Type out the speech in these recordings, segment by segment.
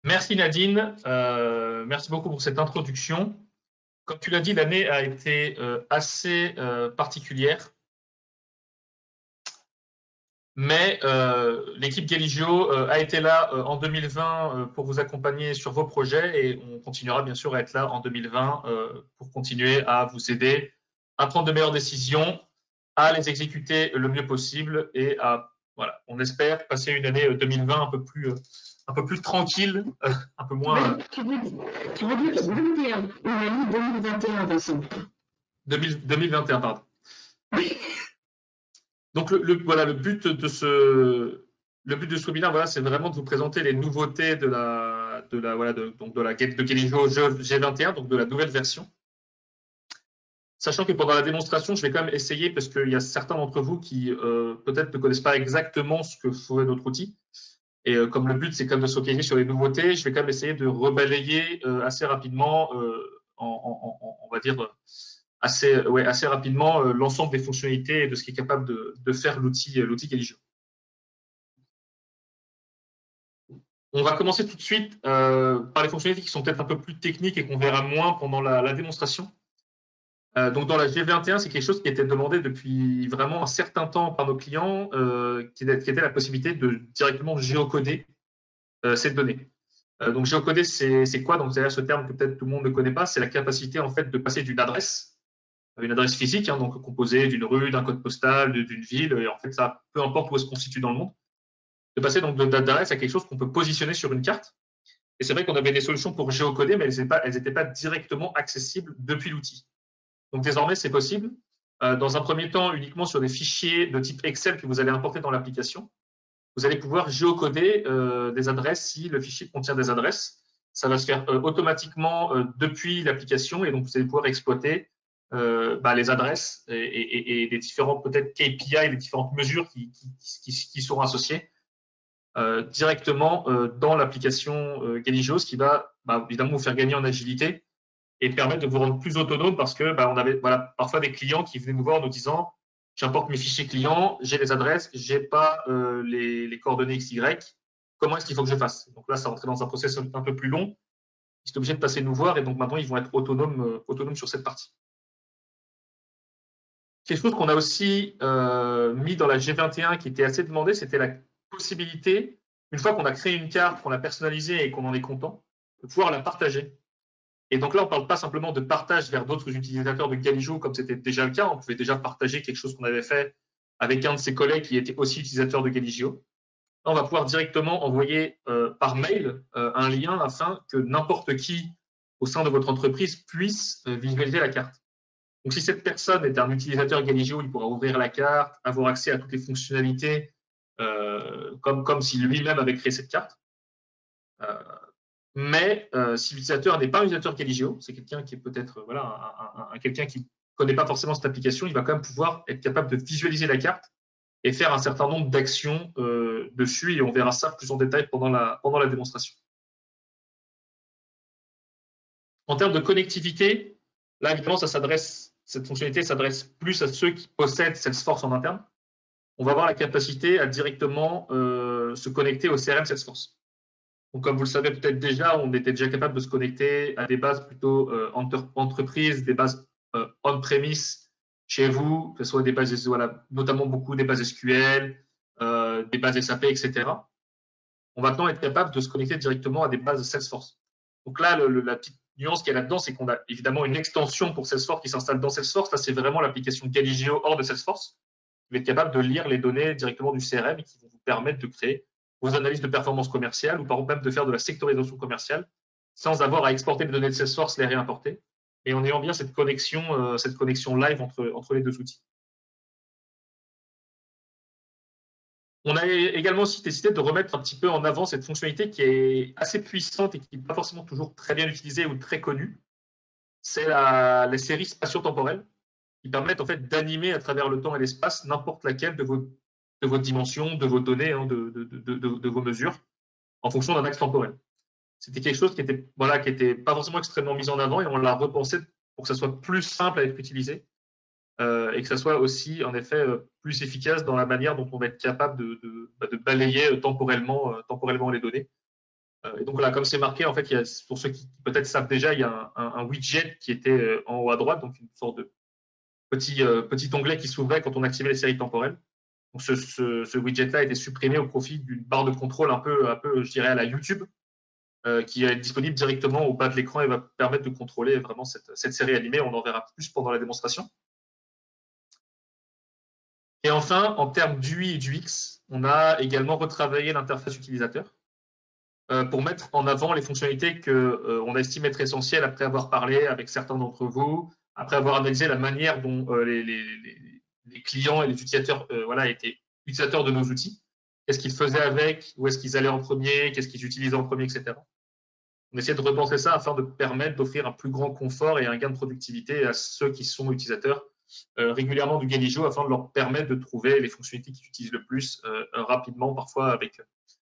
Merci Nadine, merci beaucoup pour cette introduction. Comme tu l'as dit, l'année a été assez particulière, mais l'équipe Galigio a été là en 2020 pour vous accompagner sur vos projets et on continuera bien sûr à être là en 2020 pour continuer à vous aider à prendre de meilleures décisions, à les exécuter le mieux possible et à, voilà, on espère passer une année 2020 un peu plus tranquille, un peu moins. Tu veux dire 21, on a mis 2021, Vincent. 2021, pardon. Oui. Donc voilà, le but de ce webinaire, voilà, c'est vraiment de vous présenter les nouveautés de Galigio G21, donc de la nouvelle version. Sachant que pendant la démonstration, je vais quand même essayer, parce qu'il y a certains d'entre vous qui peut-être ne connaissent pas exactement ce que fait notre outil. Et comme le but, c'est quand même de se focaliser sur les nouveautés, je vais quand même essayer de rebalayer assez rapidement, on va dire, assez rapidement l'ensemble des fonctionnalités et de ce qui est capable de faire l'outil Galigio. On va commencer tout de suite par les fonctionnalités qui sont peut-être un peu plus techniques et qu'on verra moins pendant la démonstration. Donc dans la G21, c'est quelque chose qui était demandé depuis vraiment un certain temps par nos clients, qui était la possibilité de directement géocoder ces données. Donc géocoder, c'est quoi? Donc c'est ce terme que peut-être tout le monde ne connaît pas, c'est la capacité en fait de passer d'une adresse, une adresse physique, hein, donc composée d'une rue, d'un code postal, d'une ville, et en fait ça, peu importe où elle se constitue dans le monde, de passer donc d'adresse à quelque chose qu'on peut positionner sur une carte. Et c'est vrai qu'on avait des solutions pour géocoder, mais elles n'étaient pas directement accessibles depuis l'outil. Donc désormais, c'est possible. Dans un premier temps, uniquement sur des fichiers de type Excel que vous allez importer dans l'application. Vous allez pouvoir géocoder des adresses si le fichier contient des adresses. Ça va se faire automatiquement depuis l'application et donc vous allez pouvoir exploiter les adresses et les différents peut-être KPI, les différentes mesures qui seront associées directement dans l'application Galigio, ce qui va évidemment vous faire gagner en agilité et permettre de vous rendre plus autonome parce que on avait parfois des clients qui venaient nous voir en nous disant j'importe mes fichiers clients, j'ai les adresses, j'ai pas les coordonnées XY, comment est-ce qu'il faut que je fasse? Donc là, ça rentrait dans un processus un peu plus long. Ils sont obligés de passer nous voir et donc maintenant, ils vont être autonomes sur cette partie. Quelque chose qu'on a aussi mis dans la G21 qui était assez demandé, c'était la possibilité, une fois qu'on a créé une carte, qu'on l'a personnalisée et qu'on en est content, de pouvoir la partager. Et donc là, on ne parle pas simplement de partage vers d'autres utilisateurs de Galigio, comme c'était déjà le cas. On pouvait déjà partager quelque chose qu'on avait fait avec un de ses collègues qui était aussi utilisateur de Galigio. Là, on va pouvoir directement envoyer par mail un lien afin que n'importe qui au sein de votre entreprise puisse visualiser la carte. Donc, si cette personne est un utilisateur Galigio, il pourra ouvrir la carte, avoir accès à toutes les fonctionnalités comme si lui-même avait créé cette carte. Mais si l'utilisateur n'est pas un utilisateur Galigio, c'est quelqu'un qui est peut-être quelqu'un qui ne connaît pas forcément cette application, il va quand même pouvoir être capable de visualiser la carte et faire un certain nombre d'actions dessus, et on verra ça plus en détail pendant la démonstration. En termes de connectivité, là évidemment cette fonctionnalité s'adresse plus à ceux qui possèdent Salesforce en interne. On va avoir la capacité à directement se connecter au CRM Salesforce. Donc, comme vous le savez peut-être déjà, on était déjà capable de se connecter à des bases plutôt entreprises, des bases on-premise chez vous, que ce soit des bases, notamment beaucoup des bases SQL, des bases SAP, etc. On va maintenant être capable de se connecter directement à des bases Salesforce. Donc là, la petite nuance qu'il y a là-dedans, c'est qu'on a évidemment une extension pour Salesforce qui s'installe dans Salesforce. Là, c'est vraiment l'application Galigio hors de Salesforce. Vous êtes capable de lire les données directement du CRM et qui vont vous permettre de créer vos analyses de performance commerciale ou par exemple même de faire de la sectorisation commerciale sans avoir à exporter les données de Salesforce, les réimporter, et en ayant bien cette connexion live entre les deux outils. On a également aussi décidé de remettre un petit peu en avant cette fonctionnalité qui est assez puissante et qui n'est pas forcément toujours très bien utilisée ou très connue. C'est les séries spatio-temporelles qui permettent en fait d'animer à travers le temps et l'espace n'importe laquelle de vos dimensions, de vos données, de vos mesures, en fonction d'un axe temporel. C'était quelque chose qui était pas forcément extrêmement mis en avant et on l'a repensé pour que ça soit plus simple à être utilisé et que ça soit aussi en effet plus efficace dans la manière dont on va être capable de balayer temporellement les données Et donc là, comme c'est marqué, en fait, pour ceux qui peut-être savent déjà, il y a un widget qui était en haut à droite, donc une sorte de petit onglet qui s'ouvrait quand on activait les séries temporelles. Donc ce widget-là a été supprimé au profit d'une barre de contrôle un peu, je dirais, à la YouTube, qui est disponible directement au bas de l'écran et va permettre de contrôler vraiment cette série animée. On en verra plus pendant la démonstration. Et enfin, en termes d'UI et d'UX, on a également retravaillé l'interface utilisateur pour mettre en avant les fonctionnalités qu'on estime être essentielles après avoir parlé avec certains d'entre vous, après avoir analysé la manière dont les clients et les utilisateurs voilà, étaient utilisateurs de nos outils. Qu'est-ce qu'ils faisaient avec, où est-ce qu'ils allaient en premier, qu'est-ce qu'ils utilisaient en premier, etc. On essaie de repenser ça afin de permettre d'offrir un plus grand confort et un gain de productivité à ceux qui sont utilisateurs régulièrement du Galijio afin de leur permettre de trouver les fonctionnalités qu'ils utilisent le plus rapidement, parfois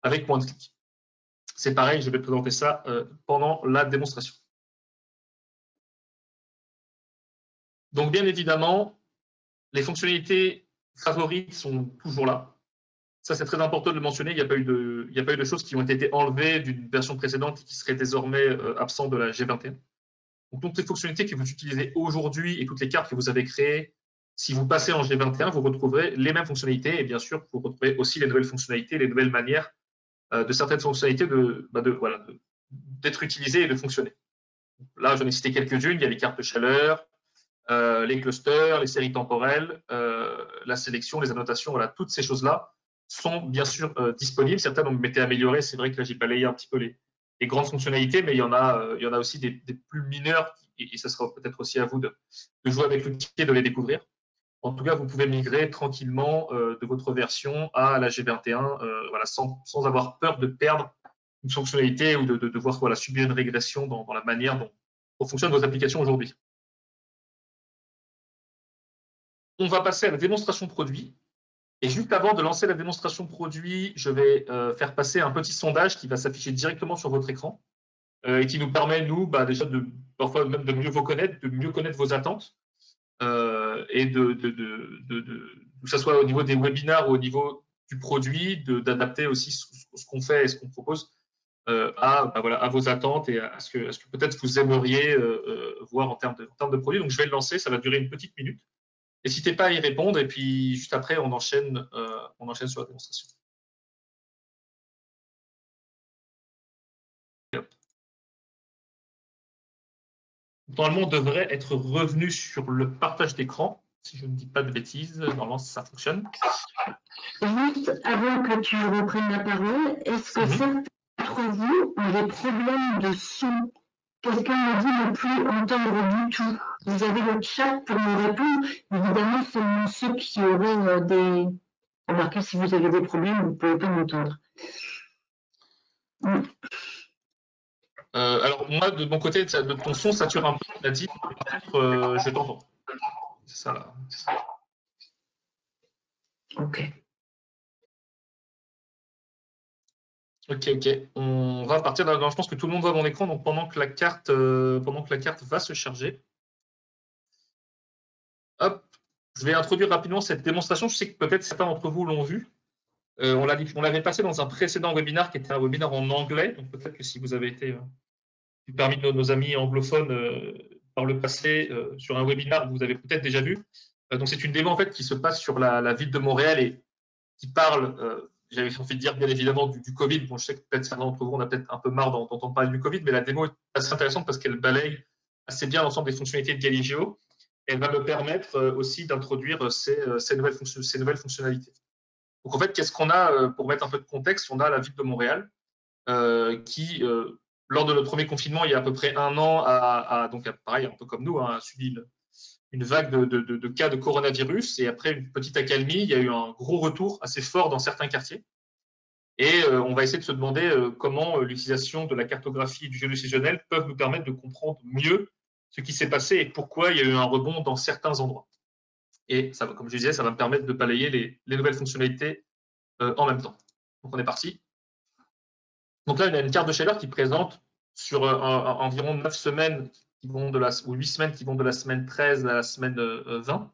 avec moins de clics. C'est pareil, je vais présenter ça pendant la démonstration. Donc, bien évidemment, les fonctionnalités favorites sont toujours là. Ça, c'est très important de le mentionner. Il n'y a pas eu de choses qui ont été enlevées d'une version précédente et qui seraient désormais absentes de la G21. Donc, toutes les fonctionnalités que vous utilisez aujourd'hui et toutes les cartes que vous avez créées, si vous passez en G21, vous retrouverez les mêmes fonctionnalités et bien sûr, vous retrouverez aussi les nouvelles fonctionnalités, les nouvelles manières de certaines fonctionnalités d'être utilisées et de fonctionner. Là, j'en ai cité quelques-unes. Il y a les cartes de chaleur, les clusters, les séries temporelles, la sélection, les annotations, voilà, toutes ces choses-là sont bien sûr disponibles. Certaines ont été améliorées. C'est vrai que là, j'ai balayé un petit peu les grandes fonctionnalités, mais il y en a aussi des plus mineures et ça sera peut-être aussi à vous de jouer avec l'outil et de les découvrir. En tout cas, vous pouvez migrer tranquillement de votre version à la G21 voilà, sans avoir peur de perdre une fonctionnalité ou de devoir voilà, subir une régression dans la manière dont fonctionnent vos applications aujourd'hui. On va passer à la démonstration produit. Et juste avant de lancer la démonstration produit, je vais faire passer un petit sondage qui va s'afficher directement sur votre écran et qui nous permet, nous, déjà parfois même de mieux vous connaître, de mieux connaître vos attentes. Et que ce soit au niveau des webinaires ou au niveau du produit, d'adapter aussi ce qu'on fait et ce qu'on propose à vos attentes et à ce que peut-être vous aimeriez voir en termes de produit. Donc, je vais le lancer, ça va durer une petite minute. N'hésitez pas à y répondre et puis juste après, on enchaîne sur la démonstration. Normalement, on devrait être revenu sur le partage d'écran. Si je ne dis pas de bêtises, normalement, ça fonctionne. Juste avant que tu reprennes la parole, est-ce que certains d'entre vous ont des problèmes de son? Quelqu'un me dit ne plus entendre du tout. Vous avez le chat pour me répondre. Évidemment, seulement ceux qui auraient des... Remarquez, si vous avez des problèmes, vous ne pouvez pas m'entendre. Alors, moi, de mon côté, ton son sature un peu, on a dit, je t'entends. C'est ça, là. Ok. Ok. On va partir d'un. Je pense que tout le monde voit mon écran, donc pendant que la carte va se charger. Hop, je vais introduire rapidement cette démonstration. Je sais que peut-être certains d'entre vous l'ont vu. On l'avait passé dans un précédent webinaire qui était un webinaire en anglais. Donc peut-être que si vous avez été parmi nos amis anglophones par le passé sur un webinaire, vous avez peut-être déjà vu. Donc c'est une démo en fait qui se passe sur la ville de Montréal et qui parle, j'avais envie de dire bien évidemment du Covid. Bon, je sais que peut-être certains d'entre vous, on a peut-être un peu marre d'entendre parler du Covid, mais la démo est assez intéressante parce qu'elle balaye assez bien l'ensemble des fonctionnalités de Galijio. Elle va me permettre aussi d'introduire ces nouvelles fonctionnalités. Donc en fait, qu'est-ce qu'on a pour mettre un peu de contexte? On a la ville de Montréal qui, lors de notre premier confinement, il y a à peu près un an, donc pareil, un peu comme nous, a subi une vague de cas de coronavirus et après une petite accalmie, il y a eu un gros retour assez fort dans certains quartiers. Et on va essayer de se demander comment l'utilisation de la cartographie et du géodécisionnel peuvent nous permettre de comprendre mieux ce qui s'est passé et pourquoi il y a eu un rebond dans certains endroits. Et ça, comme je disais, ça va me permettre de balayer les nouvelles fonctionnalités en même temps. Donc on est parti. Donc là, il y a une carte de chaleur qui présente sur environ 9 semaines ou 8 semaines qui vont de la semaine 13 à la semaine 20.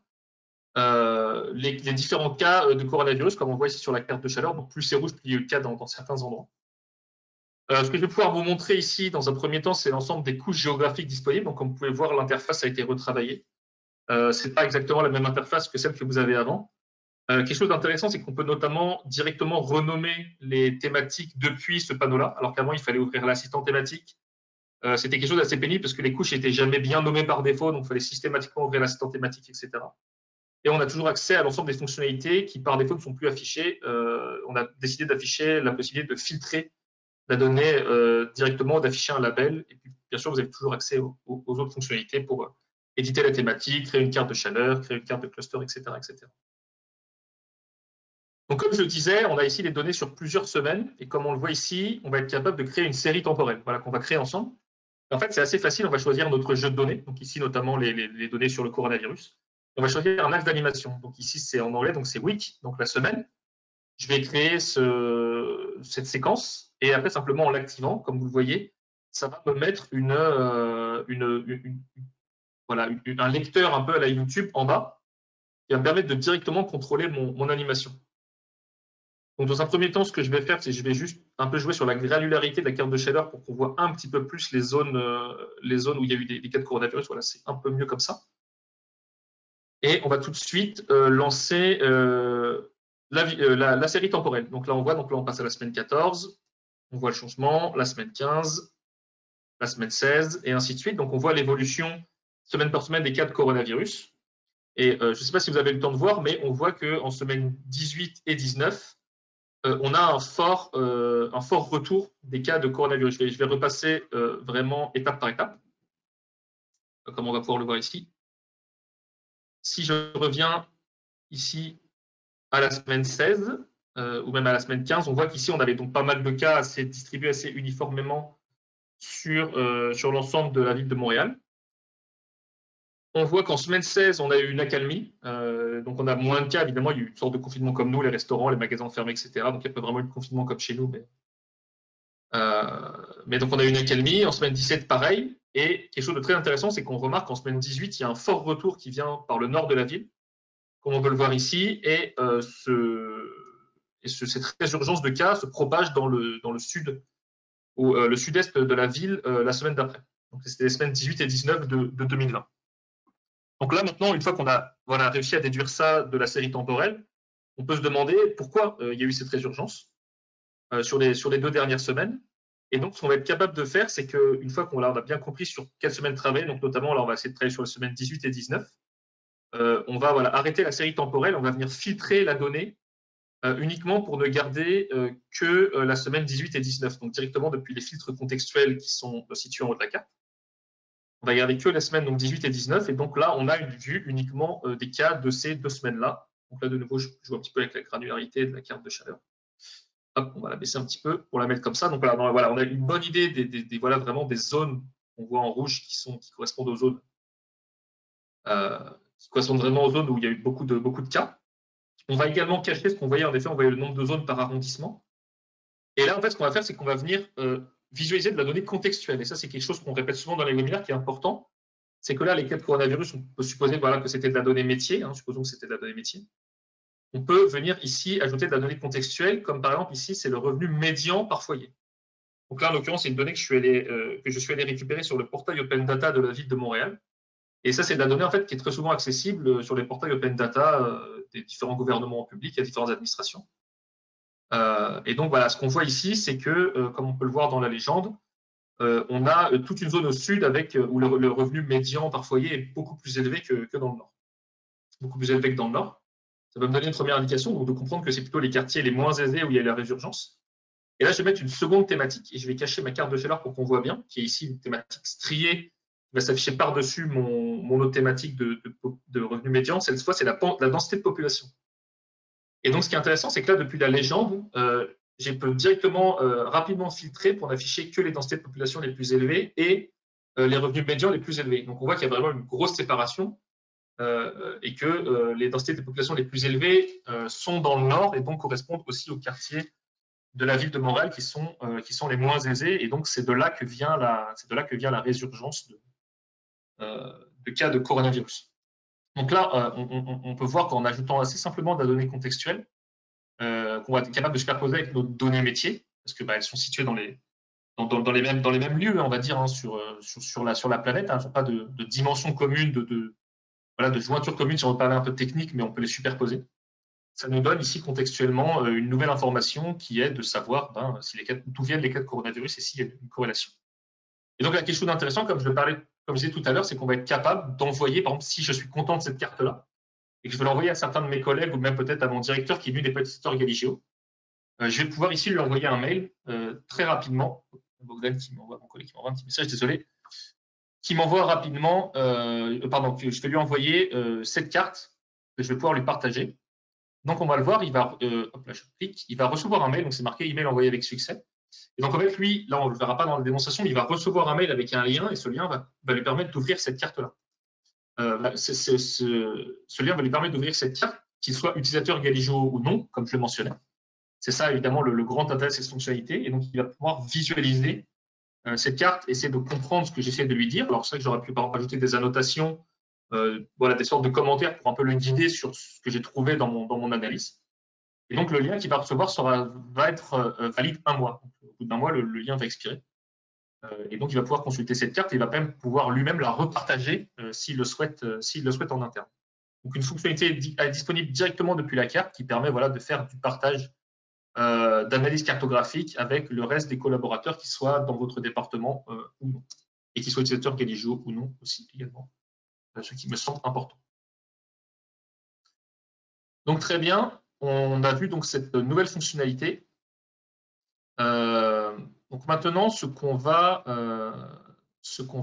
Les différents cas de coronavirus, comme on voit ici sur la carte de chaleur. Donc plus c'est rouge, plus il y a eu de cas dans certains endroits. Ce que je vais pouvoir vous montrer ici, dans un premier temps, c'est l'ensemble des couches géographiques disponibles. Donc, comme vous pouvez voir, l'interface a été retravaillée. Ce n'est pas exactement la même interface que celle que vous avez avant. Quelque chose d'intéressant, c'est qu'on peut notamment directement renommer les thématiques depuis ce panneau-là, alors qu'avant, il fallait ouvrir l'assistant thématique. C'était quelque chose d'assez pénible parce que les couches n'étaient jamais bien nommées par défaut, donc il fallait systématiquement ouvrir l'assistant thématique, etc. Et on a toujours accès à l'ensemble des fonctionnalités qui, par défaut, ne sont plus affichées. On a décidé d'afficher la possibilité de filtrer la donnée directement, d'afficher un label. Et puis, bien sûr, vous avez toujours accès aux autres fonctionnalités pour éditer la thématique, créer une carte de chaleur, créer une carte de cluster, etc., etc. Donc, comme je le disais, on a ici les données sur plusieurs semaines. Et comme on le voit ici, on va être capable de créer une série temporelle, voilà, qu'on va créer ensemble. En fait, c'est assez facile. On va choisir notre jeu de données. Donc, ici, notamment les données sur le coronavirus. On va choisir un axe d'animation. Donc, ici, c'est en anglais, donc c'est week, donc la semaine. Je vais créer cette séquence. Et après, simplement en l'activant, comme vous le voyez, ça va me mettre voilà, un lecteur un peu à la YouTube en bas qui va me permettre de directement contrôler mon animation. Donc, dans un premier temps, ce que je vais faire, c'est que je vais juste un peu jouer sur la granularité de la carte de shader pour qu'on voit un petit peu plus les zones où il y a eu des cas de coronavirus. Voilà, c'est un peu mieux comme ça. Et on va tout de suite lancer la série temporelle. Donc là, on passe à la semaine 14, on voit le changement, la semaine 15, la semaine 16, et ainsi de suite. Donc on voit l'évolution semaine par semaine des cas de coronavirus. Et je ne sais pas si vous avez eu le temps de voir, mais on voit qu'en semaine 18 et 19, on a un fort retour des cas de coronavirus. Je vais repasser vraiment étape par étape, comme on va pouvoir le voir ici. Si je reviens ici à la semaine 16, ou même à la semaine 15, on voit qu'ici, on avait donc pas mal de cas distribués assez uniformément sur l'ensemble de la ville de Montréal. On voit qu'en semaine 16, on a eu une accalmie. Donc, on a moins de cas. Évidemment, il y a eu une sorte de confinement comme nous, les restaurants, les magasins fermés, etc. Donc, il n'y a pas vraiment eu de confinement comme chez nous. Mais donc, on a eu une accalmie. En semaine 17, pareil. Et quelque chose de très intéressant, c'est qu'on remarque qu'en semaine 18, il y a un fort retour qui vient par le nord de la ville, comme on peut le voir ici. Et cette résurgence de cas se propage dans le sud, ou le sud-est de la ville la semaine d'après. Donc, c'était les semaines 18 et 19 de 2020. Donc là, maintenant, une fois qu'on a réussi à déduire ça de la série temporelle, on peut se demander pourquoi il y a eu cette résurgence sur les 2 dernières semaines. Et donc, ce qu'on va être capable de faire, c'est qu'une fois qu'on a bien compris sur quelle semaine travailler, donc notamment, là, on va essayer de travailler sur les semaines 18 et 19, on va arrêter la série temporelle, on va venir filtrer la donnée uniquement pour ne garder que la semaine 18 et 19, donc directement depuis les filtres contextuels qui sont situés en haut de la carte. On va garder que les semaines donc 18 et 19, et donc là, on a une vue uniquement des cas de ces 2 semaines-là. Donc là, de nouveau, je joue un petit peu avec la granularité de la carte de chaleur. Hop, on va la baisser un petit peu pour la mettre comme ça. Donc voilà, on a une bonne idée vraiment des zones qu'on voit en rouge qui correspondent aux zones, qui correspondent vraiment aux zones où il y a eu beaucoup de cas. On va également cacher ce qu'on voyait, en effet, on voyait le nombre de zones par arrondissement. Et là, en fait, ce qu'on va faire, c'est qu'on va venir visualiser de la donnée contextuelle. Et ça, c'est quelque chose qu'on répète souvent dans les webinaires qui est important. C'est que là, les cas de coronavirus, on peut supposer que c'était de la donnée métier. Supposons que c'était de la donnée métier. On peut venir ici ajouter de la donnée contextuelle, comme par exemple ici, c'est le revenu médian par foyer. Donc là, en l'occurrence, c'est une donnée que je suis allé récupérer sur le portail Open Data de la ville de Montréal. Et ça, c'est de la donnée en fait, qui est très souvent accessible sur les portails Open Data des différents gouvernements publics, et différentes administrations. Et donc voilà, ce qu'on voit ici, c'est que, comme on peut le voir dans la légende, on a toute une zone au sud où le revenu médian par foyer est beaucoup plus élevé que dans le nord. Beaucoup plus élevé que dans le nord. Ça va me donner une première indication donc de comprendre que c'est plutôt les quartiers les moins aisés où il y a la résurgence. Et là, je vais mettre une seconde thématique et je vais cacher ma carte de chaleur pour qu'on voit bien, qui est ici une thématique striée qui va s'afficher par-dessus mon autre thématique de revenu médian. Cette fois, c'est la densité de population. Et donc, ce qui est intéressant, c'est que là, depuis la légende, je peux directement rapidement filtrer pour n'afficher que les densités de population les plus élevées et les revenus médians les plus élevés. Donc, on voit qu'il y a vraiment une grosse séparation et que les densités de population les plus élevées sont dans le nord et donc correspondent aussi aux quartiers de la ville de Montréal qui sont les moins aisés. Et donc, c'est de là que vient la résurgence de cas de coronavirus. Donc là, on peut voir qu'en ajoutant assez simplement de la donnée contextuelle, qu'on va être capable de superposer avec nos données métiers, parce que elles sont situées dans les dans les mêmes lieux, on va dire, hein, sur la planète. Hein, pas de dimension commune, de jointure commune, si on veut parler un peu technique, mais on peut les superposer. Ça nous donne ici contextuellement une nouvelle information qui est de savoir d'où viennent les cas de coronavirus et s'il y a une corrélation. Et donc, la quelque chose d'intéressant, comme je disais tout à l'heure, c'est qu'on va être capable d'envoyer, par exemple, si je suis content de cette carte-là, et que je veux l'envoyer à certains de mes collègues ou même peut-être à mon directeur qui est lui des petiteurs Galigio, je vais pouvoir ici lui envoyer un mail très rapidement. Bogdan mon collègue qui m'envoie un petit message, désolé, qui m'envoie rapidement, que je vais lui envoyer cette carte que je vais pouvoir lui partager. Donc, on va le voir, il va recevoir un mail, donc c'est marqué email envoyé avec succès. Et donc, en fait, lui, là, on ne le verra pas dans la démonstration, mais il va recevoir un mail avec un lien et ce lien va lui permettre d'ouvrir cette carte-là. Ce lien va lui permettre d'ouvrir cette carte, qu'il soit utilisateur Galigio ou non, comme je le mentionnais. C'est ça, évidemment, le grand intérêt de cette fonctionnalité. Et donc, il va pouvoir visualiser cette carte, essayer de comprendre ce que j'essaie de lui dire. Alors, c'est vrai que j'aurais pu, par exemple, ajouter des annotations, des sortes de commentaires pour un peu le guider sur ce que j'ai trouvé dans mon analyse. Et donc, le lien qu'il va recevoir va être valide 1 mois. Donc, au bout d'1 mois, le lien va expirer. Et donc, il va pouvoir consulter cette carte et il va même pouvoir lui-même la repartager s'il le souhaite en interne. Donc, une fonctionnalité est disponible directement depuis la carte qui permet de faire du partage d'analyse cartographique avec le reste des collaborateurs qui soient dans votre département ou non. Et qui soient utilisateurs Galigio ou non aussi également. Ce qui me semble important. Donc, très bien. On a vu donc cette nouvelle fonctionnalité. Donc maintenant, ce qu'on va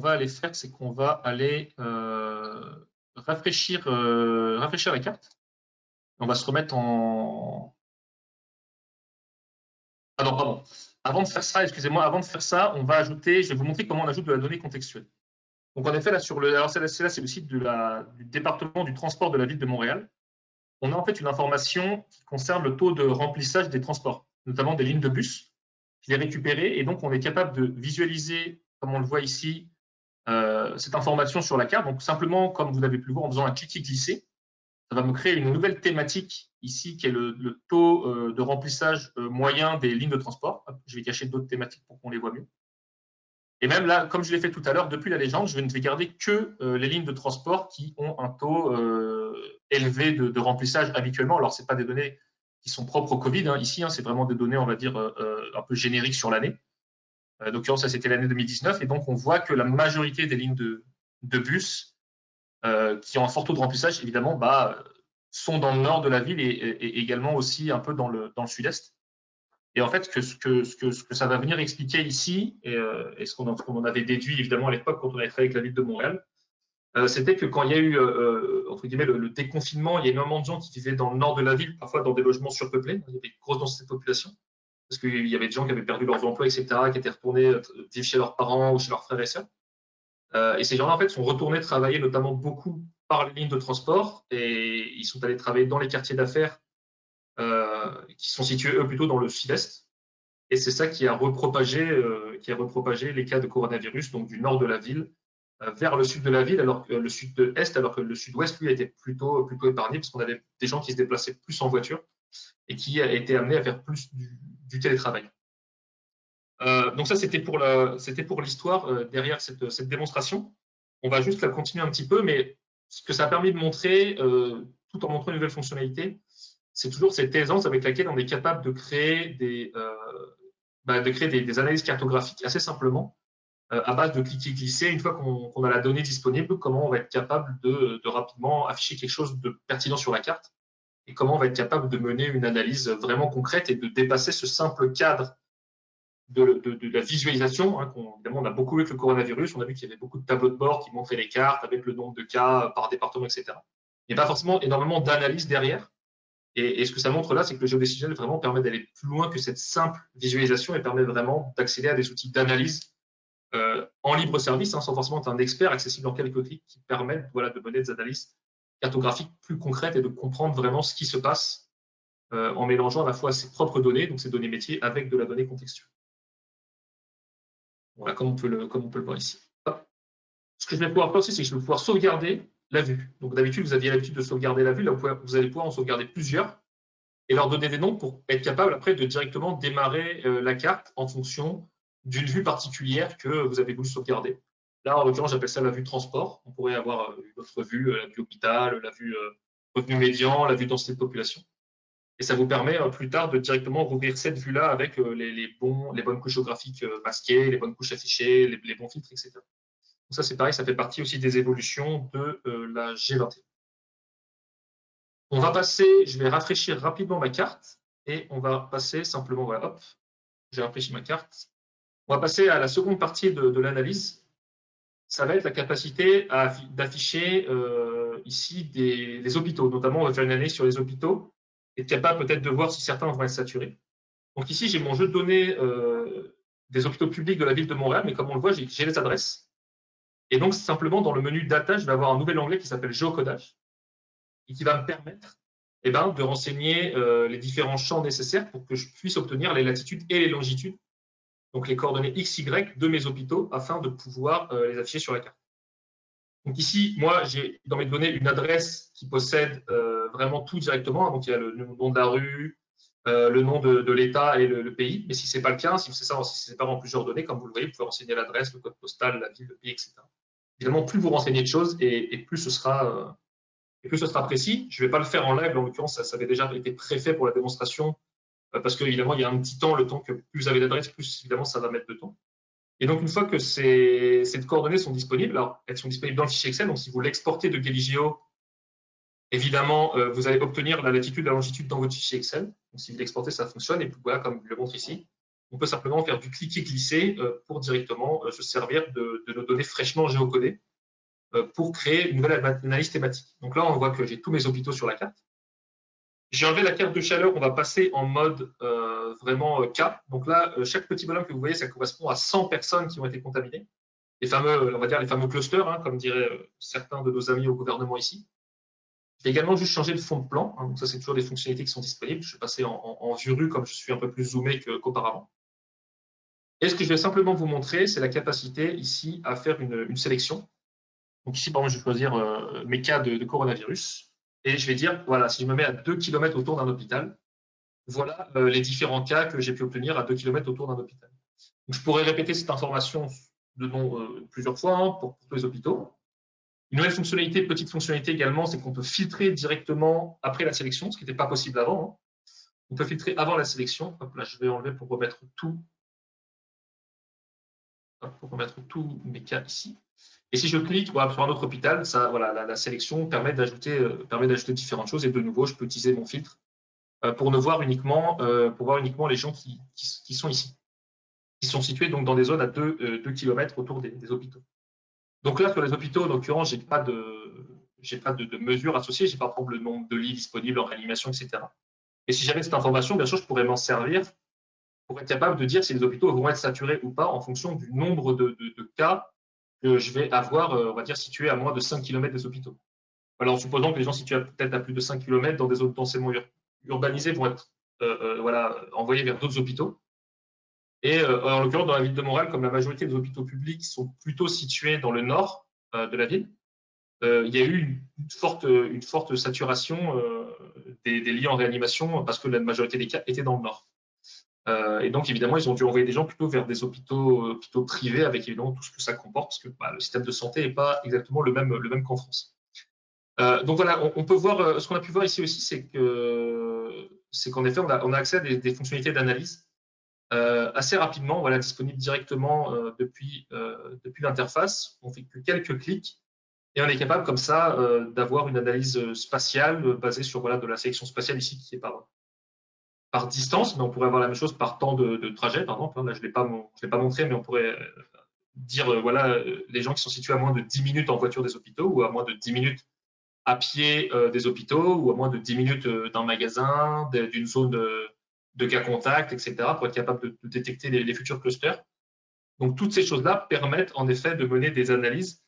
aller faire, c'est qu'on va aller rafraîchir la carte. On va se remettre en... Ah non, pardon. Avant de faire ça, on va ajouter, je vais vous montrer comment on ajoute de la donnée contextuelle. Donc en effet, là, c'est le site du département du transport de la ville de Montréal. On a en fait une information qui concerne le taux de remplissage des transports, notamment des lignes de bus. Je l'ai récupéré et donc on est capable de visualiser, comme on le voit ici, cette information sur la carte. Donc simplement, comme vous avez pu le voir, en faisant un cliquer-glisser, ça va me créer une nouvelle thématique ici qui est le taux de remplissage moyen des lignes de transport. Je vais cacher d'autres thématiques pour qu'on les voit mieux. Et même là, comme je l'ai fait tout à l'heure, depuis la légende, je ne vais garder que les lignes de transport qui ont un taux élevé de remplissage habituellement. Alors, ce n'est pas des données qui sont propres au Covid. Ici, c'est vraiment des données, on va dire, un peu génériques sur l'année. Donc, ça, c'était l'année 2019. Et donc, on voit que la majorité des lignes de bus qui ont un fort taux de remplissage, évidemment, sont dans le nord de la ville et également aussi un peu dans le sud-est. Et en fait, ce que ça va venir expliquer ici, et ce qu'on en avait déduit évidemment à l'époque quand on avait travaillé avec la ville de Montréal, c'était que quand il y a eu, entre guillemets, le déconfinement, il y a énormément de gens qui vivaient dans le nord de la ville, parfois dans des logements surpeuplés. Il y avait une grosse densité de population, parce qu'il y avait des gens qui avaient perdu leurs emplois, etc., qui étaient retournés vivre chez leurs parents ou chez leurs frères et sœurs. Et ces gens-là, en fait, sont retournés travailler notamment beaucoup par les lignes de transport, et ils sont allés travailler dans les quartiers d'affaires qui sont situés, eux, plutôt dans le sud-est. Et c'est ça qui a repropagé les cas de coronavirus, donc du nord de la ville vers le sud de la ville, alors que le sud-est, alors que le sud-ouest, lui, a été plutôt épargné, parce qu'on avait des gens qui se déplaçaient plus en voiture et qui étaient amenés à faire plus du télétravail. Donc ça, c'était pour l'histoire derrière cette démonstration. On va juste la continuer un petit peu, mais ce que ça a permis de montrer, tout en montrant une nouvelle fonctionnalité, c'est toujours cette aisance avec laquelle on est capable de créer des analyses cartographiques assez simplement, à base de cliquer-glisser. Une fois qu'on a la donnée disponible, comment on va être capable de rapidement afficher quelque chose de pertinent sur la carte et comment on va être capable de mener une analyse vraiment concrète et de dépasser ce simple cadre de la visualisation. Évidemment, on a beaucoup vu avec le coronavirus, on a vu qu'il y avait beaucoup de tableaux de bord qui montraient les cartes avec le nombre de cas par département, etc. Il n'y a pas forcément énormément d'analyse derrière. Et ce que ça montre là, c'est que le géodécisionnel vraiment permet d'aller plus loin que cette simple visualisation et permet vraiment d'accéder à des outils d'analyse en libre service, sans forcément être un expert, accessible en quelques clics, qui permettent de mener des analyses cartographiques plus concrètes et de comprendre vraiment ce qui se passe en mélangeant à la fois ses propres données, donc ses données métiers, avec de la donnée contextuelle. Voilà, comme on peut le voir ici. Ce que je vais pouvoir faire aussi, c'est que je vais pouvoir sauvegarder la vue. Donc d'habitude, vous aviez l'habitude de sauvegarder la vue, là vous allez pouvoir en sauvegarder plusieurs et leur donner des noms pour être capable après de directement démarrer la carte en fonction d'une vue particulière que vous avez voulu sauvegarder. Là, en l'occurrence, j'appelle ça la vue transport. On pourrait avoir une autre vue, la vue hôpital, la vue revenu médian, la vue densité de population. Et ça vous permet plus tard de directement rouvrir cette vue-là avec les bonnes couches géographiques masquées, les bonnes couches affichées, les bons filtres, etc. Donc ça, c'est pareil, ça fait partie aussi des évolutions de la G21. On va passer, je vais rafraîchir rapidement ma carte et on va passer simplement, voilà, hop, j'ai rafraîchi ma carte. On va passer à la seconde partie de l'analyse. Ça va être la capacité d'afficher ici des hôpitaux. Notamment, on va faire une analyse sur les hôpitaux et être capable peut-être de voir si certains vont être saturés. Donc ici, j'ai mon jeu de données des hôpitaux publics de la ville de Montréal, mais comme on le voit, j'ai les adresses. Et donc, simplement, dans le menu Data, je vais avoir un nouvel onglet qui s'appelle Géocodage et qui va me permettre de renseigner les différents champs nécessaires pour que je puisse obtenir les latitudes et les longitudes, donc les coordonnées X, Y de mes hôpitaux, afin de pouvoir les afficher sur la carte. Donc ici, moi, j'ai dans mes données une adresse qui possède vraiment tout directement. Donc il y a le nom de la rue, le nom de l'État et le pays. Mais si ce n'est pas le cas, si ce n'est pas en plusieurs données, comme vous le voyez, vous pouvez renseigner l'adresse, le code postal, la ville, le pays, etc. Évidemment, plus vous renseignez de choses et plus ce sera précis. Je ne vais pas le faire en live, en l'occurrence, ça avait déjà été préfait pour la démonstration, parce qu'évidemment, il y a un petit temps, le temps que plus vous avez d'adresses, plus évidemment, ça va mettre de temps. Et donc, une fois que ces coordonnées sont disponibles, alors elles sont disponibles dans le fichier Excel, donc si vous l'exportez de Galigeo, évidemment, vous allez obtenir la latitude et la longitude dans votre fichier Excel. Donc, si vous l'exportez, ça fonctionne. Et puis, voilà, comme je le montre ici, on peut simplement faire du cliquer-glisser pour directement se servir de nos données fraîchement géocodées pour créer une nouvelle analyse thématique. Donc là, on voit que j'ai tous mes hôpitaux sur la carte. J'ai enlevé la carte de chaleur, on va passer en mode vraiment cas. Donc là, chaque petit bonhomme que vous voyez, ça correspond à 100 personnes qui ont été contaminées. Les fameux, on va dire les fameux clusters, hein, comme diraient certains de nos amis au gouvernement ici. J'ai également juste changé le fond de plan. Hein, donc ça, c'est toujours des fonctionnalités qui sont disponibles. Je vais passer en vue rue comme je suis un peu plus zoomé qu'auparavant. Et ce que je vais simplement vous montrer, c'est la capacité ici à faire une sélection. Donc ici, par exemple, je vais choisir mes cas de coronavirus. Et je vais dire, voilà, si je me mets à 2 km autour d'un hôpital, voilà les différents cas que j'ai pu obtenir à 2 km autour d'un hôpital. Donc, je pourrais répéter cette information plusieurs fois pour tous les hôpitaux. Une nouvelle fonctionnalité, petite fonctionnalité également, c'est qu'on peut filtrer directement après la sélection, ce qui n'était pas possible avant. Hein. On peut filtrer avant la sélection. Hop, là, je vais enlever pour remettre tous mes cas ici. Et si je clique sur un autre hôpital, ça, voilà, la sélection permet d'ajouter différentes choses. Et de nouveau, je peux utiliser mon filtre pour voir uniquement les gens qui sont ici, qui sont situés donc dans des zones à 2 km autour des hôpitaux. Donc là, sur les hôpitaux, en l'occurrence, je n'ai pas de mesures associées. Je n'ai pas, par exemple, le nombre de lits disponibles en réanimation, etc. Et si j'avais cette information, bien sûr, je pourrais m'en servir pour être capable de dire si les hôpitaux vont être saturés ou pas en fonction du nombre de cas que je vais avoir, on va dire, situés à moins de 5 km des hôpitaux. Alors, en supposant que les gens situés peut-être à plus de 5 km dans des zones densément urbanisées vont être envoyés vers d'autres hôpitaux. Et en l'occurrence, dans la ville de Montréal, comme la majorité des hôpitaux publics sont plutôt situés dans le nord de la ville, il y a eu une forte saturation des lits en réanimation parce que la majorité des cas étaient dans le nord. Et donc, évidemment, ils ont dû envoyer des gens plutôt vers des hôpitaux privés avec évidemment tout ce que ça comporte, parce que le système de santé n'est pas exactement le même qu'en France. Donc voilà, on peut voir, ce qu'on a pu voir ici aussi, c'est qu'en effet, on a accès à des fonctionnalités d'analyse assez rapidement, voilà, disponibles directement depuis l'interface. On fait que quelques clics et on est capable comme ça d'avoir une analyse spatiale basée sur de la sélection spatiale ici qui est par distance, mais on pourrait avoir la même chose par temps de trajet, par exemple. Là, je ne l'ai pas montré, mais on pourrait dire, les gens qui sont situés à moins de 10 minutes en voiture des hôpitaux ou à moins de 10 minutes à pied des hôpitaux ou à moins de 10 minutes d'un magasin, d'une zone de cas contacts, etc., pour être capable de détecter les futurs clusters. Donc, toutes ces choses-là permettent en effet de mener des analyses.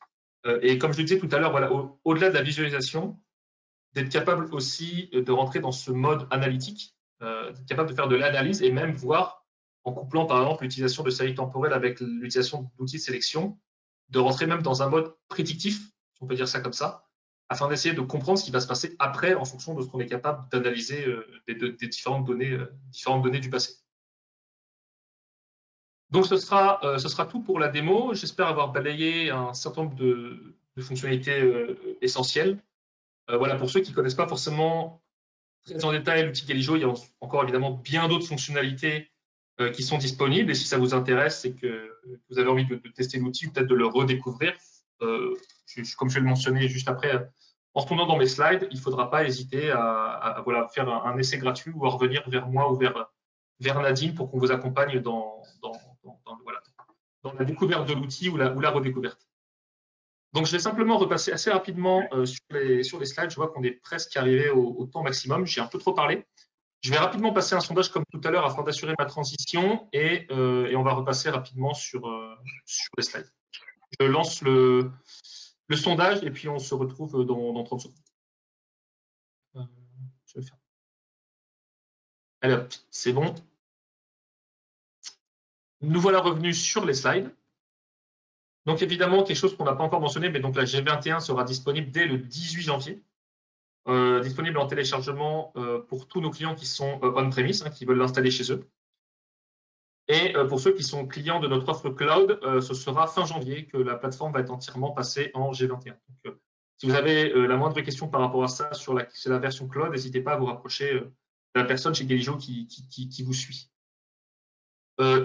Et comme je le disais tout à l'heure, voilà, au-delà de la visualisation, d'être capable aussi de rentrer dans ce mode analytique, d'être capable de faire de l'analyse et même voir, en couplant par exemple l'utilisation de séries temporelles avec l'utilisation d'outils de sélection, de rentrer même dans un mode prédictif, si on peut dire ça comme ça, afin d'essayer de comprendre ce qui va se passer après en fonction de ce qu'on est capable d'analyser des différentes données du passé. Donc, ce sera tout pour la démo. J'espère avoir balayé un certain nombre de fonctionnalités essentielles. Voilà, pour ceux qui ne connaissent pas forcément très en détail l'outil Galigio, il y a encore évidemment bien d'autres fonctionnalités qui sont disponibles. Et si ça vous intéresse, c'est que vous avez envie de tester l'outil ou peut-être de le redécouvrir, comme je vais le mentionner juste après, en retournant dans mes slides, il ne faudra pas hésiter à voilà, faire un essai gratuit ou à revenir vers moi ou vers Nadine pour qu'on vous accompagne dans la découverte de l'outil ou la redécouverte. Donc, je vais simplement repasser assez rapidement sur les slides. Je vois qu'on est presque arrivé au temps maximum. J'ai un peu trop parlé. Je vais rapidement passer un sondage comme tout à l'heure afin d'assurer ma transition et on va repasser rapidement sur les slides. Je lance le sondage et puis on se retrouve dans 30 secondes. Je vais faire. Allez hop, c'est bon. Nous voilà revenus sur les slides. Donc évidemment, quelque chose qu'on n'a pas encore mentionné, mais donc la G21 sera disponible dès le 18 janvier. Disponible en téléchargement pour tous nos clients qui sont on-premise, qui veulent l'installer chez eux. Et pour ceux qui sont clients de notre offre cloud, ce sera fin janvier que la plateforme va être entièrement passée en G21. Donc, si vous avez la moindre question par rapport à ça sur la version cloud, n'hésitez pas à vous rapprocher de la personne chez Galigio qui vous suit.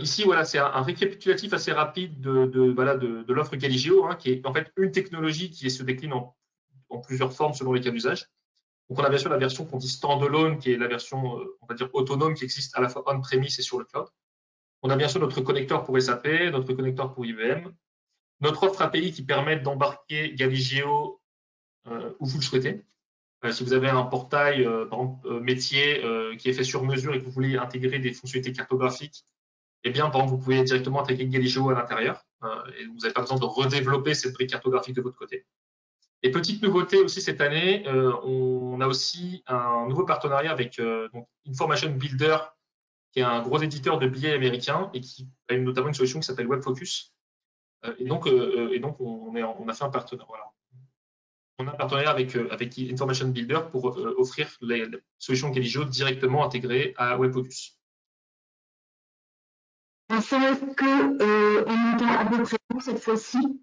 Ici, voilà, c'est un récapitulatif assez rapide de l'offre Galigio, qui est en fait une technologie qui se décline en plusieurs formes selon les cas d'usage. Donc, on a bien sûr la version qu'on dit standalone, qui est la version, on va dire, autonome, qui existe à la fois on-premise et sur le cloud. On a bien sûr notre connecteur pour SAP, notre connecteur pour IBM, notre offre API qui permet d'embarquer Galigio où vous le souhaitez. Si vous avez un portail, par exemple, métier qui est fait sur mesure et que vous voulez intégrer des fonctionnalités cartographiques, eh bien, par exemple, vous pouvez directement intégrer Galigio à l'intérieur et vous n'avez pas besoin de redévelopper cette brique cartographique de votre côté. Et petite nouveauté aussi cette année, on a aussi un nouveau partenariat avec donc Information Builder, qui est un gros éditeur de billets américain et qui a notamment une solution qui s'appelle WebFocus. Et donc, on a fait un partenariat. Voilà. On a un partenariat avec Information Builder pour offrir les solutions Galigio directement intégrées à WebFocus. Est-ce qu'on entend à peu près cette fois-ci?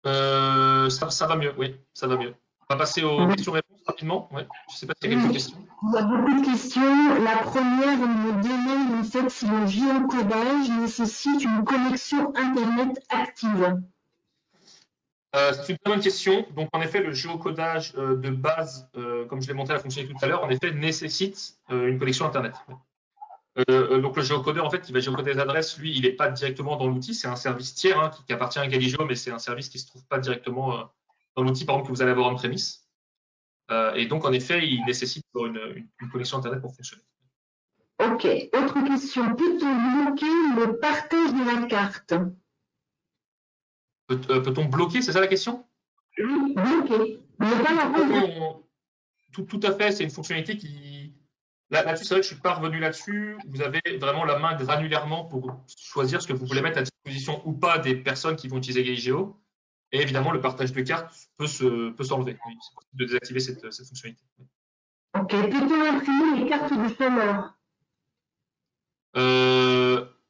Ça va mieux, oui, ça va mieux. On va passer aux questions-réponses rapidement. Ouais. Je ne sais pas s'il y a quelques questions. Il y a beaucoup de questions. La première me demande en fait si le géocodage nécessite une connexion Internet active. C'est une très bonne question. Donc, en effet, le géocodage de base, comme je l'ai montré à la fonctionnalité tout à l'heure, en effet, nécessite une connexion Internet. Donc, le géocodeur, en fait, il va géocoder les adresses. Lui, il n'est pas directement dans l'outil. C'est un service tiers qui appartient à Galigio, mais c'est un service qui ne se trouve pas directement dans l'outil, par exemple, que vous allez avoir on-premise. Et donc, en effet, il nécessite une connexion Internet pour fonctionner. Ok. Autre question. Peut-on bloquer le partage de la carte? Peut-on bloquer, c'est ça la question? Oui, bloquer. Tout à fait. C'est une fonctionnalité qui… Là-dessus, c'est vrai que je ne suis pas revenu là-dessus. Vous avez vraiment la main granulairement pour choisir ce que vous voulez mettre à disposition ou pas des personnes qui vont utiliser Galigio. Et évidemment, le partage de cartes peut s'enlever. Oui, c'est possible de désactiver cette fonctionnalité. Ok. Peut-on imprimer les cartes de chômeur?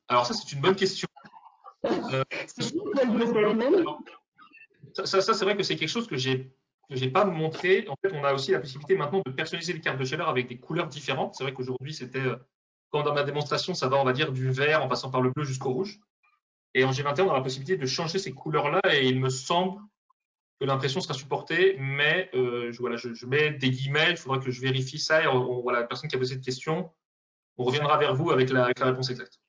Alors ça, c'est une bonne question. Ça, c'est vrai que c'est quelque chose que j'ai pas montré. En fait, on a aussi la possibilité maintenant de personnaliser les cartes de chaleur avec des couleurs différentes. C'est vrai qu'aujourd'hui, c'était, quand dans ma démonstration, ça va, on va dire, du vert en passant par le bleu jusqu'au rouge. Et en G21, on a la possibilité de changer ces couleurs-là et il me semble que l'impression sera supportée, mais je mets des guillemets, il faudra que je vérifie ça et voilà, la personne qui a posé cette question, on reviendra vers vous avec la réponse exacte.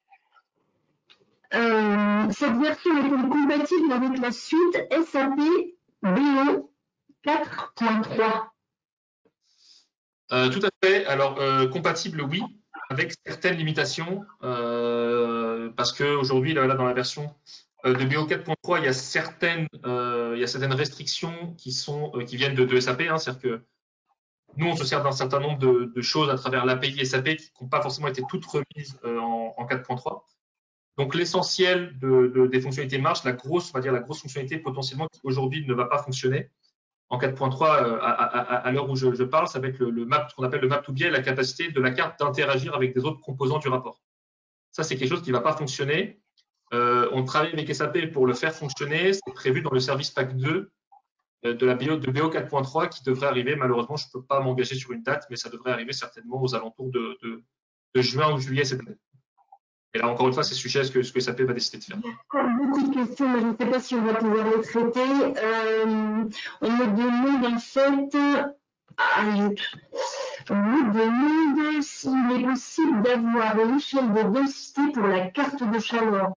Cette version est compatible avec la suite SAP BO 4.3. Tout à fait. Alors, compatible, oui, avec certaines limitations, parce qu'aujourd'hui, là, dans la version de BO 4.3, il y a certaines restrictions qui viennent de SAP. C'est-à-dire que nous, on se sert d'un certain nombre de choses à travers l'API SAP qui n'ont pas forcément été toutes remises en 4.3. Donc, l'essentiel des fonctionnalités marche. La grosse fonctionnalité potentiellement qui aujourd'hui ne va pas fonctionner en 4.3 à l'heure où je parle, ça va être ce qu'on appelle le map to BI, la capacité de la carte d'interagir avec des autres composants du rapport. Ça, c'est quelque chose qui ne va pas fonctionner. On travaille avec SAP pour le faire fonctionner. C'est prévu dans le service pack 2 de BO 4.3 qui devrait arriver. Malheureusement, je ne peux pas m'engager sur une date, mais ça devrait arriver certainement aux alentours de juin ou juillet cette année. Et là, encore une fois, c'est sujet à ce que SAP va décider de faire. Il y a beaucoup de questions, mais je ne sais pas si on va pouvoir les traiter. On me demande en fait, on me demande s'il est possible d'avoir l'échelle de densité pour la carte de chaleur.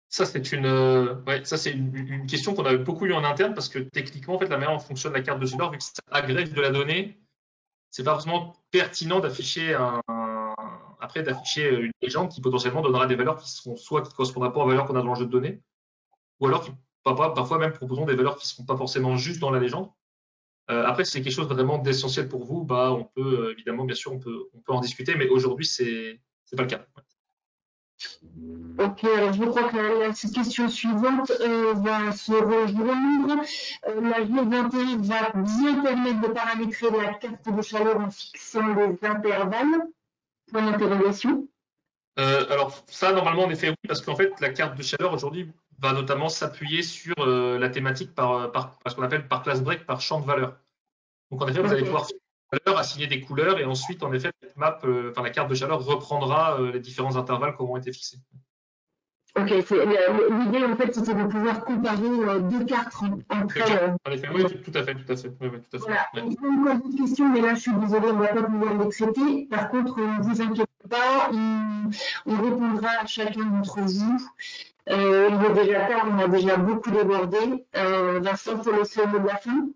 Ça, c'est une question qu'on a beaucoup eu en interne parce que techniquement, en fait, la manière dont fonctionne la carte de chaleur, vu que ça agrège de la donnée, c'est pas forcément pertinent d'afficher une légende qui potentiellement donnera des valeurs qui seront soit qui ne correspondront pas aux valeurs qu'on a dans le jeu de données, ou alors qui parfois même proposons des valeurs qui ne seront pas forcément justes dans la légende. Après, si c'est quelque chose vraiment d'essentiel pour vous, on peut évidemment, bien sûr, on peut en discuter, mais aujourd'hui, c'est pas le cas. Ok, alors je crois que la question suivante va se rejoindre. La G21 va bien permettre de paramétrer la carte de chaleur en fixant les intervalles. Point d'interrogation. Alors ça, normalement, en effet, oui, parce qu'en fait, la carte de chaleur aujourd'hui va notamment s'appuyer sur la thématique par ce qu'on appelle par class break, par champ de valeur. Donc en effet, vous allez pouvoir assigner des couleurs et ensuite, en effet, la carte de chaleur reprendra les différents intervalles qui auront été fixés. Ok, l'idée en fait c'était de pouvoir comparer deux cartes entre elles. En effet, oui, tout à fait. Oui, tout à fait. Voilà, on a encore d'autres questions, mais là je suis désolée, on ne va pas pouvoir les traiter. Par contre, ne vous inquiétez pas, on répondra à chacun d'entre vous. Il est déjà tard, on a déjà beaucoup débordé. Vincent, pour le mot de la fin.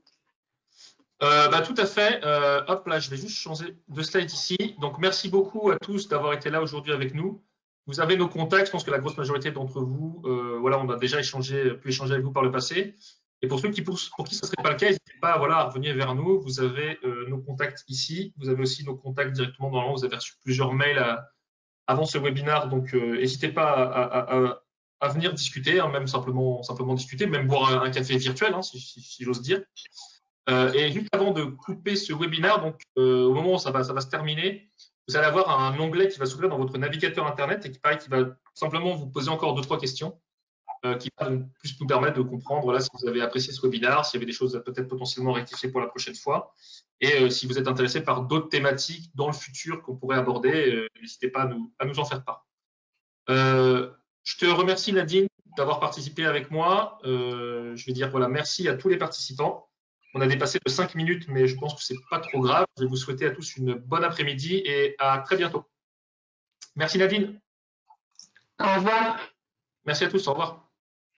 Tout à fait. Hop, là, je vais juste changer de slide ici. Donc, merci beaucoup à tous d'avoir été là aujourd'hui avec nous. Vous avez nos contacts. Je pense que la grosse majorité d'entre vous, on a déjà pu échanger avec vous par le passé. Et pour ceux pour qui ce ne serait pas le cas, n'hésitez pas à revenir vers nous. Vous avez nos contacts ici. Vous avez aussi nos contacts directement dans vous avez reçu plusieurs mails avant ce webinaire. Donc, n'hésitez pas à venir discuter, hein, même simplement discuter, même boire un café virtuel, hein, si j'ose dire. Et juste avant de couper ce webinaire, donc au moment où ça va se terminer, vous allez avoir un onglet qui va s'ouvrir dans votre navigateur Internet et qui va simplement vous poser encore 2-3 questions qui va plus nous permettre de comprendre là, si vous avez apprécié ce webinaire, s'il y avait des choses à peut-être potentiellement rectifier pour la prochaine fois. Et si vous êtes intéressé par d'autres thématiques dans le futur qu'on pourrait aborder, n'hésitez pas à nous en faire part. Je te remercie Nadine d'avoir participé avec moi. Je vais dire merci à tous les participants. On a dépassé de 5 minutes, mais je pense que ce n'est pas trop grave. Je vais vous souhaiter à tous une bonne après-midi et à très bientôt. Merci Nadine. Au revoir. Merci à tous, au revoir.